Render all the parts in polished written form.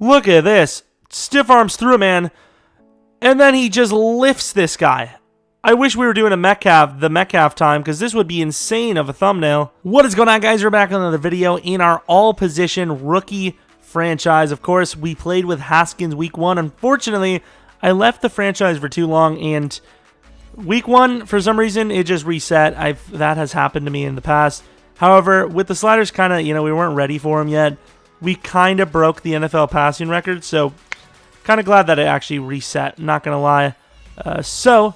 Look at this. Stiff arms through a man, and then he just lifts this guy. I wish we were doing the Metcalf time, because this would be insane of a thumbnail. What is going on, guys? We're back on another video in our all-position rookie franchise. Of course, we played with Haskins week 1. Unfortunately, I left the franchise for too long, and week 1, for some reason, it just reset. That has happened to me in the past. However, with the sliders kind of, we weren't ready for them yet. We kind of broke the NFL passing record, so kind of glad that it actually reset, not going to lie. So,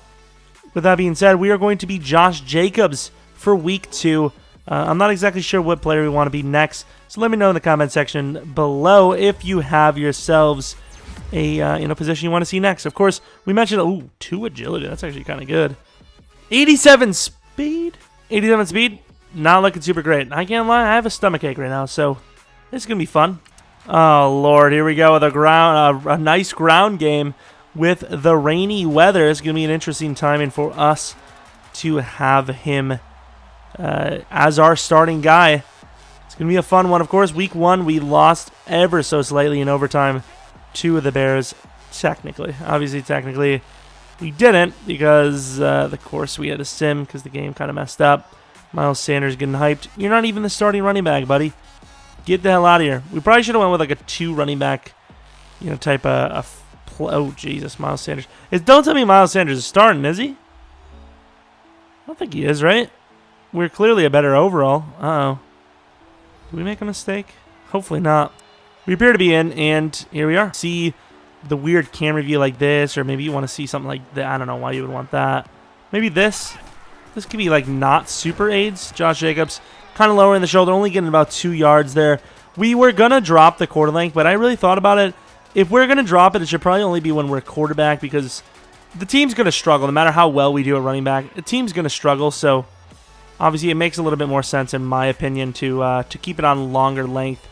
with that being said, we are going to be Josh Jacobs for week 2. I'm not exactly sure what player we want to be next, so let me know in the comment section below if you have yourselves a position you want to see next. Of course, we mentioned 2 agility. That's actually kind of good. 87 speed. 87 speed. Not looking super great. I can't lie. I have a stomachache right now, so this is gonna be fun. Oh Lord, here we go with a nice ground game with the rainy weather. It's gonna be an interesting timing for us to have him as our starting guy. It's gonna be a fun one. Of course, week 1 we lost ever so slightly in overtime to the Bears. Obviously, technically, we didn't because of course we had a sim because the game kind of messed up. Miles Sanders getting hyped. You're not even the starting running back, buddy. Get the hell out of here. We probably should have went with like a 2 running back, type of oh Jesus, Miles Sanders. Don't tell me Miles Sanders is starting, is he? I don't think he is, right? We're clearly a better overall. Uh-oh. Did we make a mistake? Hopefully not. We appear to be in, and here we are. See the weird camera view like this, or maybe you want to see something like that. I don't know why you would want that. Maybe this. This could be like not super aids. Josh Jacobs kind of lowering the shoulder, only getting about 2 yards there. We were going to drop the quarter length, but I really thought about it. If we're going to drop it, it should probably only be when we're quarterback because the team's going to struggle no matter how well we do at running back. The team's going to struggle, so obviously it makes a little bit more sense in my opinion to keep it on longer length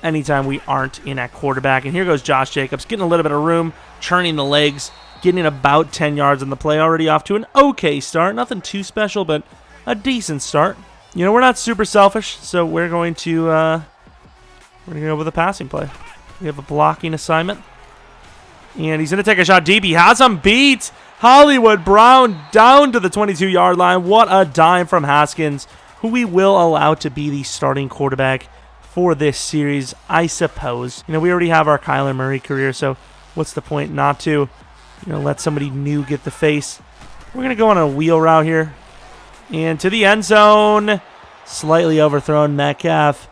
anytime we aren't in at quarterback. And here goes Josh Jacobs getting a little bit of room, churning the legs, getting about 10 yards on the play, already off to an okay start. Nothing too special, but a decent start. We're not super selfish, so we're going to go with a passing play. We have a blocking assignment. And he's going to take a shot deep. He has him beat. Hollywood Brown down to the 22-yard line. What a dime from Haskins, who we will allow to be the starting quarterback for this series, I suppose. We already have our Kyler Murray career, so what's the point not to, let somebody new get the face. We're going to go on a wheel route here. And to the end zone. Slightly overthrown Metcalf.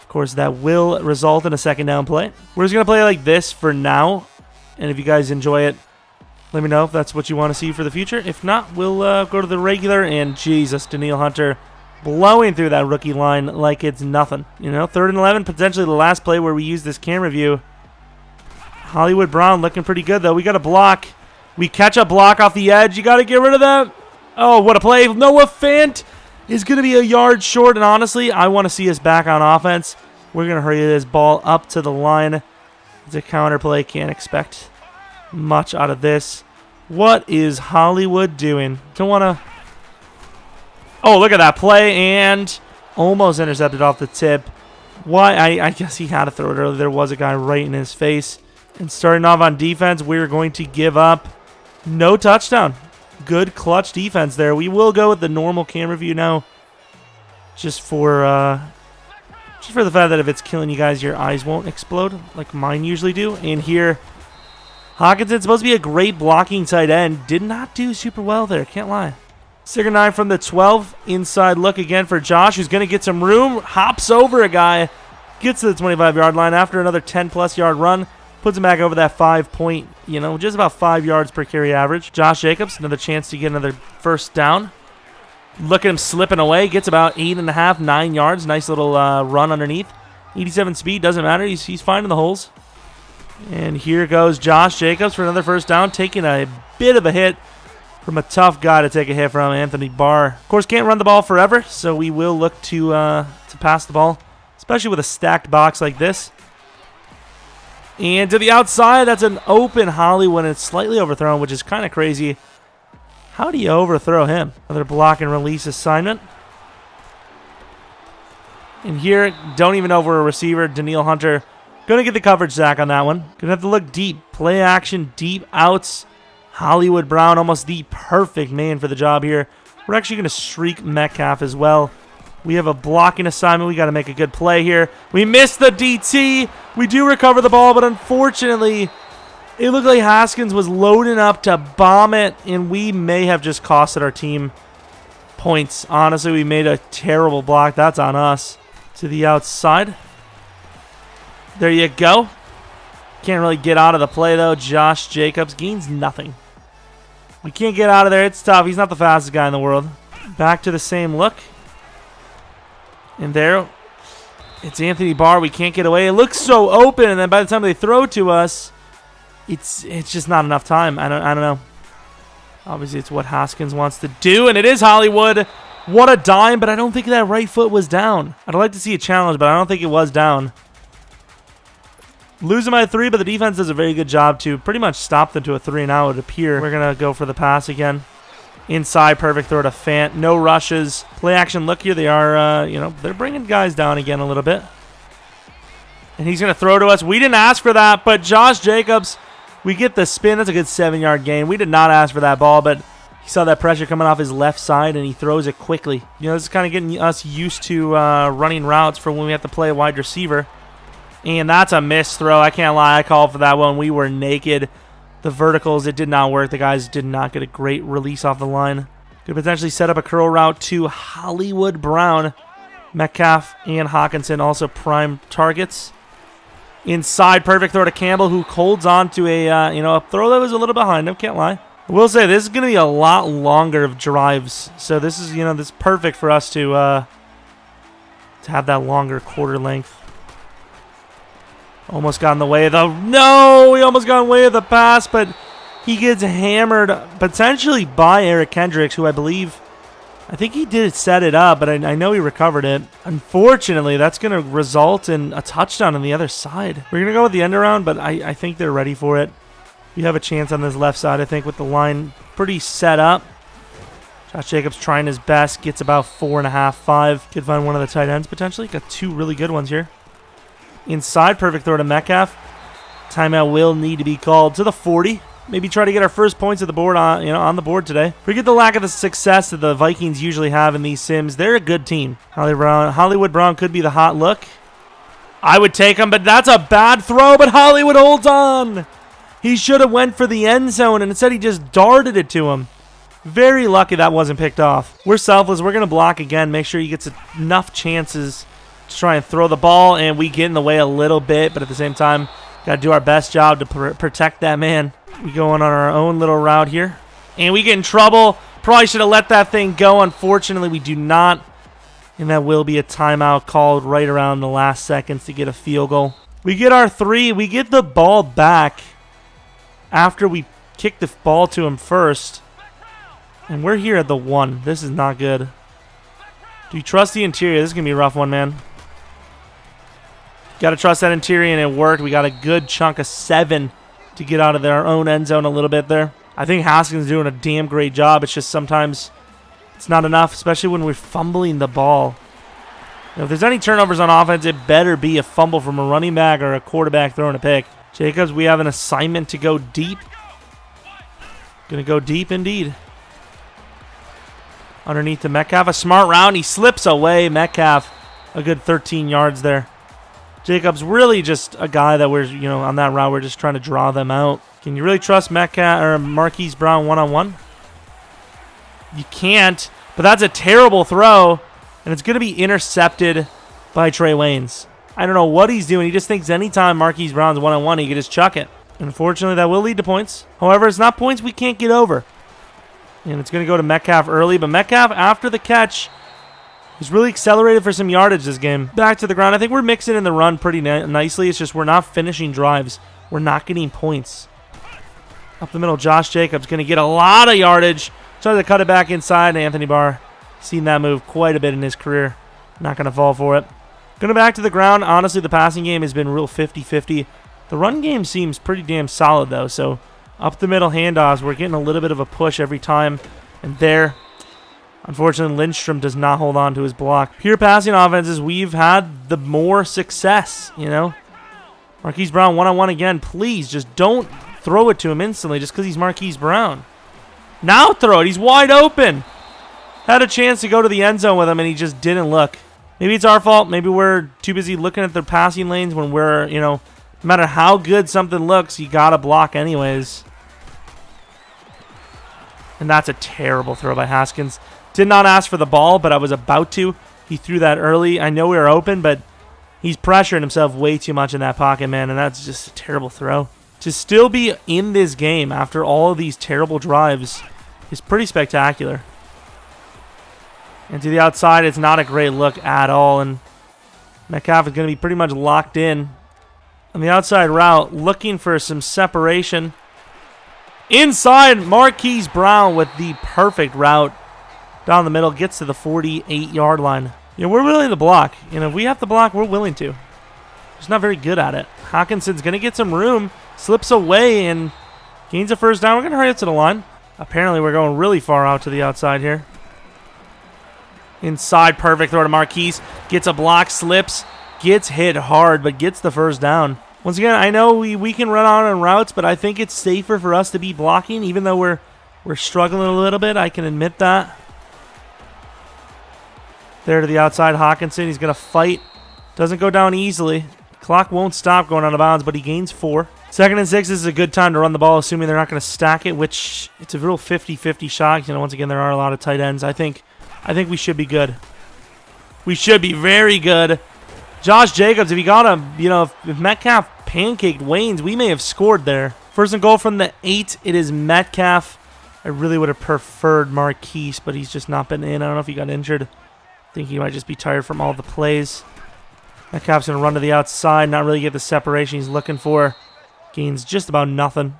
Of course, that will result in a second down play. We're just going to play like this for now. And if you guys enjoy it, let me know if that's what you want to see for the future. If not, we'll go to the regular. And Jesus, Danielle Hunter blowing through that rookie line like it's nothing. 3rd and 11, potentially the last play where we use this camera view. Hollywood Brown looking pretty good, though. We got a block. We catch a block off the edge. You got to get rid of that. Oh, what a play. Noah Fant is going to be a yard short, and honestly, I want to see us back on offense. We're going to hurry this ball up to the line. It's a counter play. Can't expect much out of this. What is Hollywood doing? Don't want to... Oh, look at that play, and almost intercepted off the tip. Why? I guess he had to throw it early. There was a guy right in his face. And starting off on defense, we're going to give up no touchdown. Good clutch defense there. We will go with the normal camera view now, just for the fact that if it's killing you guys, your eyes won't explode like mine usually do. And here, Hawkinson's supposed to be a great blocking tight end. Did not do super well there. Can't lie. 2nd 9 from the 12. Inside look again for Josh, who's going to get some room. Hops over a guy. Gets to the 25-yard line after another 10-plus yard run. Puts him back over that 5 point, just about 5 yards per carry average. Josh Jacobs, another chance to get another first down. Look at him slipping away. Gets about 8.5, 9 yards. Nice little run underneath. 87 speed, doesn't matter. He's finding the holes. And here goes Josh Jacobs for another first down, taking a bit of a hit from a tough guy to take a hit from, Anthony Barr. Of course, can't run the ball forever, so we will look to pass the ball, especially with a stacked box like this. And to the outside, that's an open Hollywood, and it's slightly overthrown, which is kind of crazy. How do you overthrow him? Another block and release assignment. And here, don't even know if we're a receiver. Danielle Hunter Gonna get the coverage, Zach, on that one. Gonna have to look deep. Play action, deep outs. Hollywood Brown, almost the perfect man for the job here. We're actually gonna streak Metcalf as well. We have a blocking assignment. We got to make a good play here. We missed the DT. We do recover the ball, but unfortunately, it looked like Haskins was loading up to bomb it, and we may have just costed our team points. Honestly, we made a terrible block. That's on us. To the outside. There you go. Can't really get out of the play, though. Josh Jacobs gains nothing. We can't get out of there. It's tough. He's not the fastest guy in the world. Back to the same look. And there, it's Anthony Barr. We can't get away. It looks so open, and then by the time they throw to us, it's just not enough time. I don't know. Obviously, it's what Haskins wants to do, and it is Hollywood. What a dime, but I don't think that right foot was down. I'd like to see a challenge, but I don't think it was down. Losing by 3, but the defense does a very good job to pretty much stop them to a 3 now, it would appear. We're going to go for the pass again. Inside, perfect throw to Fant. No rushes. Play action. Look here. They are, they're bringing guys down again a little bit. And he's going to throw to us. We didn't ask for that, but Josh Jacobs, we get the spin. That's a good 7-yard gain. We did not ask for that ball, but he saw that pressure coming off his left side, and he throws it quickly. This is kind of getting us used to running routes for when we have to play a wide receiver. And that's a missed throw. I can't lie. I called for that one. We were naked. The verticals, it did not work. The guys did not get a great release off the line. Could potentially set up a curl route to Hollywood Brown. Metcalf and Hawkinson also prime targets. Inside, perfect throw to Campbell, who holds on to a throw that was a little behind him. Can't lie. I will say this is going to be a lot longer of drives. So this is, this is perfect for us to have that longer quarter length. Almost got in the way of the... No! He almost got in the way of the pass, but he gets hammered potentially by Eric Kendricks, who I think he did set it up, but I know he recovered it. Unfortunately, that's going to result in a touchdown on the other side. We're going to go with the end around, but I think they're ready for it. We have a chance on this left side, I think, with the line pretty set up. Josh Jacobs trying his best, gets about 4.5, 5. Could find one of the tight ends potentially. Got 2 really good ones here. Inside, perfect throw to Metcalf. Timeout will need to be called to the 40. Maybe try to get our first points of the board on the board today. Forget the lack of the success that the Vikings usually have in these sims. They're a good team. Hollywood Brown could be the hot look. I would take him, but that's a bad throw. But Hollywood holds on. He should have went for the end zone, and instead he just darted it to him. Very lucky that wasn't picked off. We're selfless. We're going to block again. Make sure he gets enough chances to try and throw the ball, and we get in the way a little bit, but at the same time, got to do our best job to protect that man. We go on our own little route here, and we get in trouble. Probably should have let that thing go. Unfortunately, we do not, and that will be a timeout called right around the last seconds to get a field goal. We get our 3. We get the ball back after we kick the ball to him first, and we're here at the 1. This is not good. Do you trust the interior? This is going to be a rough one, man. Got to trust that interior, and it worked. We got a good chunk of 7 to get out of our own end zone a little bit there. I think Haskins is doing a damn great job. It's just sometimes it's not enough, especially when we're fumbling the ball. If there's any turnovers on offense, it better be a fumble from a running back or a quarterback throwing a pick. Jacobs, we have an assignment to go deep. Going to go deep indeed. Underneath to Metcalf. A smart round. He slips away. Metcalf, a good 13 yards there. Jacobs really just a guy that we're, on that route, we're just trying to draw them out. Can you really trust Metcalf or Marquise Brown one-on-one? You can't, but that's a terrible throw, and it's going to be intercepted by Trey Waynes. I don't know what he's doing. He just thinks anytime Marquise Brown's one-on-one, he can just chuck it. Unfortunately, that will lead to points. However, it's not points we can't get over. And it's going to go to Metcalf early, but Metcalf, after the catch, he's really accelerated for some yardage this game. Back to the ground. I think we're mixing in the run pretty nicely. It's just we're not finishing drives. We're not getting points. Up the middle, Josh Jacobs going to get a lot of yardage. Tries to cut it back inside. Anthony Barr, seen that move quite a bit in his career. Not going to fall for it. Going back to the ground. Honestly, the passing game has been real 50-50. The run game seems pretty damn solid, though. So up the middle handoffs, we're getting a little bit of a push every time. And there, unfortunately, Lindstrom does not hold on to his block. Pure passing offenses, we've had the more success, Marquise Brown one-on-one again. Please, just don't throw it to him instantly just because he's Marquise Brown. Now throw it. He's wide open. Had a chance to go to the end zone with him, and he just didn't look. Maybe it's our fault. Maybe we're too busy looking at the passing lanes when we're, no matter how good something looks, you got to block anyways. And that's a terrible throw by Haskins. Did not ask for the ball, but I was about to. He threw that early. I know we were open, but he's pressuring himself way too much in that pocket, man, and that's just a terrible throw. To still be in this game after all of these terrible drives is pretty spectacular. And to the outside, it's not a great look at all, and Metcalf is going to be pretty much locked in on the outside route, looking for some separation. Inside, Marquise Brown with the perfect route. Down the middle, gets to the 48-yard line. We're willing to block. If we have to block, we're willing to. Just not very good at it. Hawkinson's going to get some room, slips away, and gains a first down. We're going to hurry up to the line. Apparently, we're going really far out to the outside here. Inside, perfect throw to Marquise. Gets a block, slips, gets hit hard, but gets the first down. Once again, I know we can run on routes, but I think it's safer for us to be blocking, even though we're struggling a little bit. I can admit that. There to the outside, Hawkinson. He's going to fight. Doesn't go down easily. Clock won't stop going out of bounds, but he gains 4. 2nd and 6, this is a good time to run the ball, assuming they're not going to stack it, which it's a real 50-50 shot. Once again, there are a lot of tight ends. I think we should be good. We should be very good. Josh Jacobs, if he got him, if Metcalf pancaked Waynes, we may have scored there. 1st and goal from the 8. It is Metcalf. I really would have preferred Marquise, but he's just not been in. I don't know if he got injured. I think he might just be tired from all the plays. Metcalf's going to run to the outside, not really get the separation he's looking for. Gains just about nothing.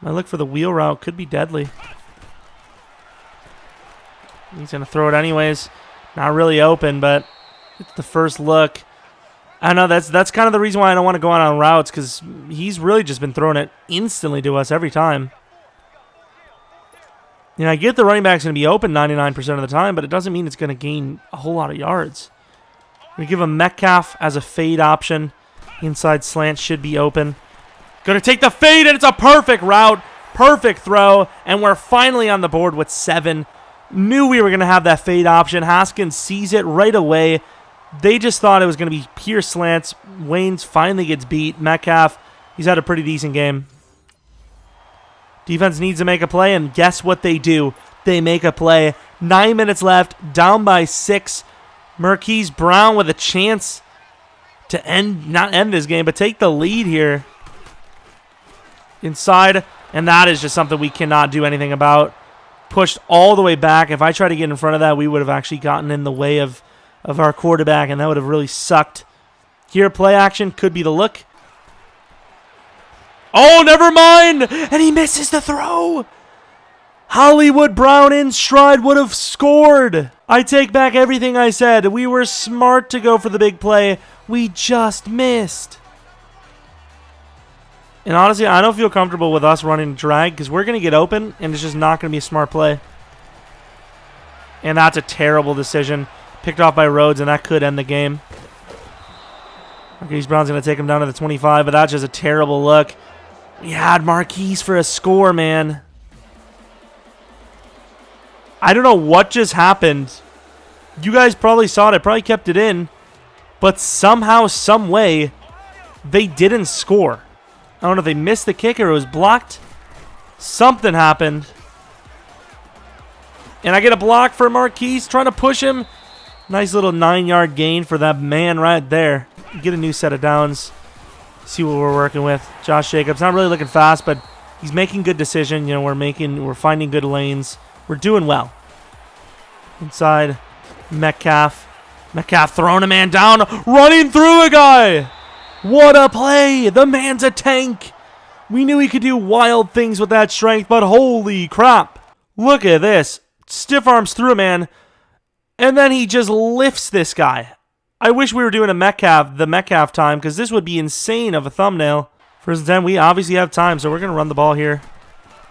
My look for the wheel route could be deadly. He's going to throw it anyways. Not really open, but it's the first look. I know that's kind of the reason why I don't want to go on routes, because he's really just been throwing it instantly to us every time. I get the running back's going to be open 99% of the time, but it doesn't mean it's going to gain a whole lot of yards. We give him Metcalf as a fade option. Inside slant should be open. Going to take the fade, and it's a perfect route. Perfect throw, and we're finally on the board with 7. Knew we were going to have that fade option. Haskins sees it right away. They just thought it was going to be pure slants. Waynes finally gets beat. Metcalf, he's had a pretty decent game. Defense needs to make a play, and guess what they do? They make a play. 9 minutes left, down by 6. Marquise Brown with a chance to not end this game, but take the lead here. Inside, and that is just something we cannot do anything about. Pushed all the way back. If I tried to get in front of that, we would have actually gotten in the way of our quarterback, and that would have really sucked. Here, play action could be the look. Oh, never mind! And he misses the throw! Hollywood Brown in stride would have scored! I take back everything I said. We were smart to go for the big play. We just missed. And honestly, I don't feel comfortable with us running drag because we're going to get open, and it's just not going to be a smart play. And that's a terrible decision. Picked off by Rhodes, and that could end the game. Marquise Brown's going to take him down to the 25, but that's just a terrible look. We had Marquise for a score, man. I don't know what just happened. You guys probably saw it. I probably kept it in. But somehow, some way, they didn't score. I don't know if they missed the kick or it was blocked. Something happened. And I get a block for Marquise, trying to push him. Nice little 9-yard gain for that man right there. Get a new set of downs. See what we're working with. Josh Jacobs, not really looking fast, but he's making good decisions. We're finding good lanes. We're doing well. Inside, Metcalf. Metcalf throwing a man down, running through a guy. What a play! The man's a tank. We knew he could do wild things with that strength, but holy crap. Look at this. Stiff arms through a man, and then he just lifts this guy. I wish we were doing the Metcalf time, because this would be insane of a thumbnail. First and 10, we obviously have time, so we're going to run the ball here.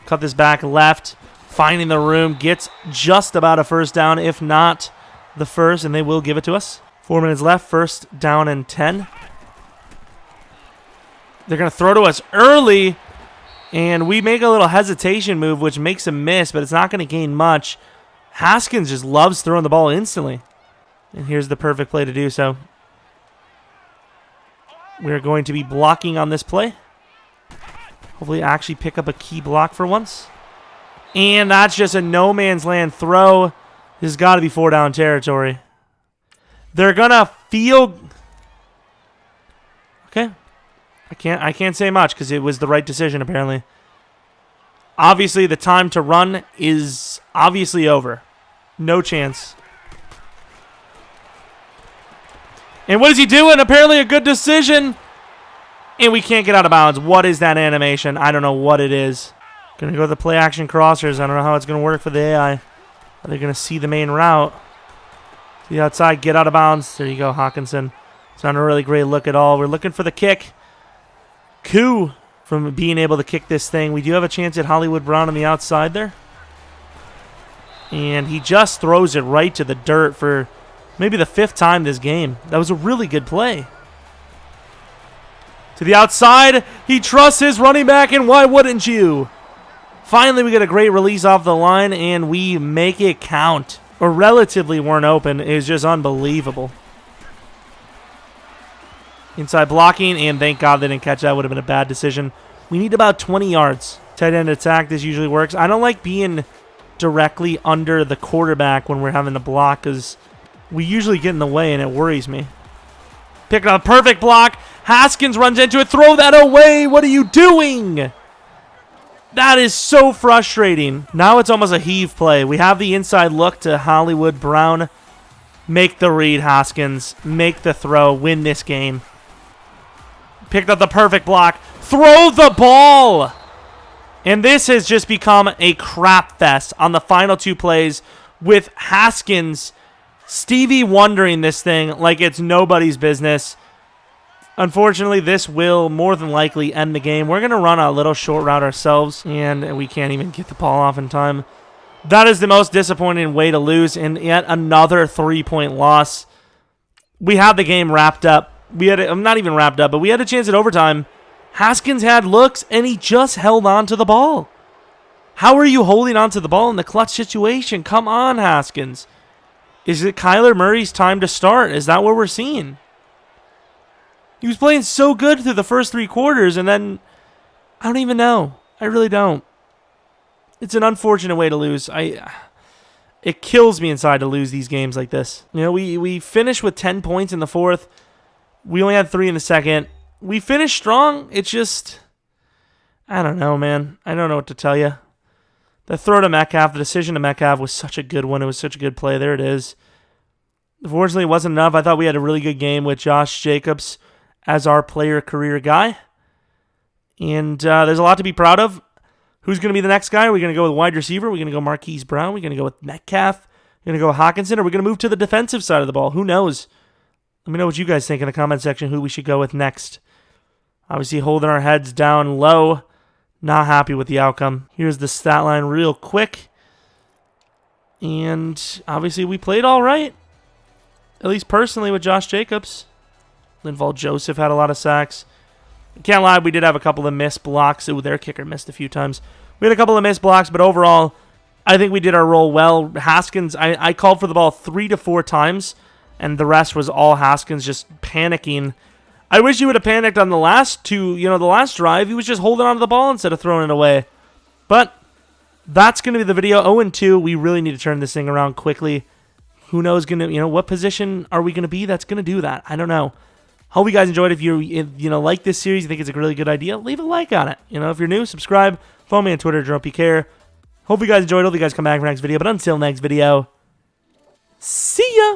Cut this back left, finding the room, gets just about a first down, if not the first, and they will give it to us. 4 minutes left, first down and 10. They're going to throw to us early, and we make a little hesitation move, which makes a miss, but it's not going to gain much. Haskins just loves throwing the ball instantly. And here's the perfect play to do so. We're going to be blocking on this play. Hopefully actually pick up a key block for once. And that's just a no man's land throw. This has got to be 4-down territory. They're going to feel... Okay. I can't say much because it was the right decision apparently. Obviously the time to run is obviously over. No chance. And what is he doing? Apparently a good decision. And we can't get out of bounds. What is that animation? I don't know what it is. Going to go to the play action crossers. I don't know how it's going to work for the AI. Are they going to see the main route? To the outside, get out of bounds. There you go, Hawkinson. It's not a really great look at all. We're looking for the kick. Coup from being able to kick this thing. We do have a chance at Hollywood Brown on the outside there. And he just throws it right to the dirt for maybe the 5th time this game. That was a really good play. To the outside, he trusts his running back, and why wouldn't you? Finally, we get a great release off the line, and we make it count. Or relatively weren't open. It was just unbelievable. Inside blocking, and thank God they didn't catch that. Would have been a bad decision. We need about 20 yards. Tight end attack, this usually works. I don't like being directly under the quarterback when we're having to block because we usually get in the way, and it worries me. Pick up a perfect block. Haskins runs into it. Throw that away. What are you doing? That is so frustrating. Now it's almost a heave play. We have the inside look to Hollywood Brown. Make the read, Haskins. Make the throw. Win this game. Picked up the perfect block. Throw the ball. And this has just become a crap fest on the final 2 plays with Haskins, Stevie wondering this thing like it's nobody's business. Unfortunately, this will more than likely end the game. We're going to run a little short route ourselves, and we can't even get the ball off in time. That is the most disappointing way to lose, and yet another 3-point loss. We had the game wrapped up. We had not even wrapped up, but we had a chance at overtime. Haskins had looks, and he just held on to the ball. How are you holding on to the ball in the clutch situation? Come on, Haskins. Is it Kyler Murray's time to start? Is that what we're seeing? He was playing so good through the first 3 quarters, and then I don't even know. I really don't. It's an unfortunate way to lose. It kills me inside to lose these games like this. You know, we finished with 10 points in the 4th. We only had 3 in the 2nd. We finished strong. It's just, I don't know, man. I don't know what to tell you. The throw to Metcalf, the decision to Metcalf was such a good one. It was such a good play. There it is. Unfortunately, it wasn't enough. I thought we had a really good game with Josh Jacobs as our player career guy. And there's a lot to be proud of. Who's going to be the next guy? Are we going to go with wide receiver? Are we going to go Marquise Brown? Are we going to go with Metcalf? Are we going to go with Hawkinson? Or are we going to move to the defensive side of the ball? Who knows? Let me know what you guys think in the comment section who we should go with next. Obviously holding our heads down low. Not happy with the outcome. Here's the stat line real quick. And obviously we played all right. At least personally with Josh Jacobs. Linval Joseph had a lot of sacks. Can't lie, we did have a couple of missed blocks. Ooh, their kicker missed a few times. We had a couple of missed blocks, but overall, I think we did our role well. Haskins, I called for the ball 3 to 4 times, and the rest was all Haskins just panicking. I wish he would have panicked on the last 2, the last drive. He was just holding on to the ball instead of throwing it away. But that's going to be the video. 0-2. We really need to turn this thing around quickly. Who knows, what position are we going to be that's going to do that? I don't know. Hope you guys enjoyed. If you like this series, you think it's a really good idea, leave a like on it. If you're new, subscribe. Follow me on Twitter, Jeromepkr. Hope you guys enjoyed. Hope you guys come back for next video. But until next video, see ya.